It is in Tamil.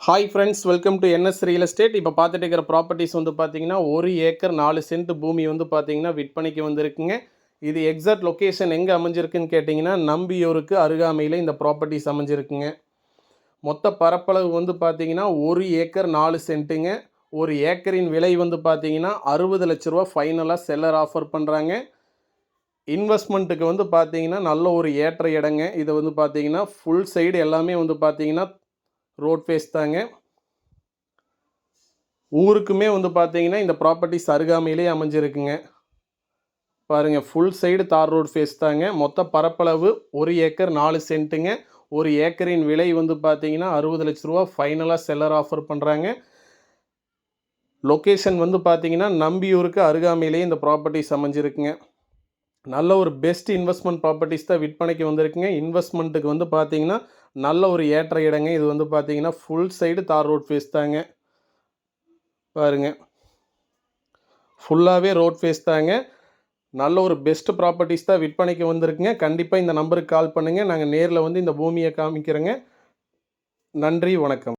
Hi friends, welcome to NS real estate. இப்போ பார்த்துட்டு இருக்கிற ப்ராப்பர்ட்டிஸ் வந்து பார்த்தீங்கன்னா 1 ஏக்கர் 4 சென்ட் பூமி வந்து பார்த்தீங்கன்னா விற்பனைக்கு வந்திருக்குங்க. இது எக்ஸாக்ட் லொக்கேஷன் எங்கே அமைஞ்சிருக்குன்னு கேட்டிங்கன்னா நம்பியூருக்கு அருகாமையில் இந்த ப்ராப்பர்ட்டிஸ் அமைஞ்சிருக்குங்க. மொத்த பரப்பளவு வந்து பார்த்தீங்கன்னா 1 ஏக்கர் 4 சென்ட்டுங்க. ஒரு ஏக்கரின் விலை வந்து பார்த்தீங்கன்னா 60 லட்ச ரூபா ஃபைனலாக செல்லர் ஆஃபர் பண்ணுறாங்க. இன்வெஸ்ட்மெண்ட்டுக்கு வந்து பார்த்தீங்கன்னா நல்ல ஒரு ஏற்ற இடங்க. இது வந்து பார்த்தீங்கன்னா ஃபுல் சைடு எல்லாமே வந்து பார்த்தீங்கன்னா ரோட் ஃபேஸ் தாங்க. ஊருக்குமே வந்து பார்த்தீங்கன்னா இந்த ப்ராப்பர்ட்டிஸ் அருகாமையிலே அமைஞ்சிருக்குங்க. பாருங்கள், ஃபுல் சைடு தார் ரோட் ஃபேஸ் தாங்க. மொத்த பரப்பளவு 1 ஏக்கர் 4 சென்ட்டுங்க. ஒரு ஏக்கரின் விலை வந்து பார்த்தீங்கன்னா 60 லட்ச ரூபா ஃபைனலாக செல்லர் ஆஃபர் பண்ணுறாங்க. லொக்கேஷன் வந்து பார்த்தீங்கன்னா நம்பியூருக்கு அருகாமையிலேயே இந்த ப்ராப்பர்ட்டிஸ் அமைஞ்சிருக்குங்க. நல்ல ஒரு பெஸ்ட் இன்வெஸ்ட்மெண்ட் ப்ராப்பர்ட்டிஸ் தான் விற்பனைக்கு வந்திருக்குங்க. இன்வெஸ்ட்மெண்ட்டுக்கு வந்து பார்த்தீங்கன்னா நல்ல ஒரு ஏற்ற இடங்க. இது வந்து பார்த்தீங்கன்னா ஃபுல் சைடு தார் ரோட் ஃபேஸ் தாங்க. பாருங்கள், ஃபுல்லாகவே ரோட் ஃபேஸ் தாங்க. நல்ல ஒரு பெஸ்ட் ப்ராப்பர்ட்டிஸ் தான் விற்பனைக்கு வந்திருக்குங்க. கண்டிப்பாக இந்த நம்பருக்கு கால் பண்ணுங்கள். நாங்கள் நேரில் வந்து இந்த பூமியை காமிக்கிறோங்க. நன்றி, வணக்கம்.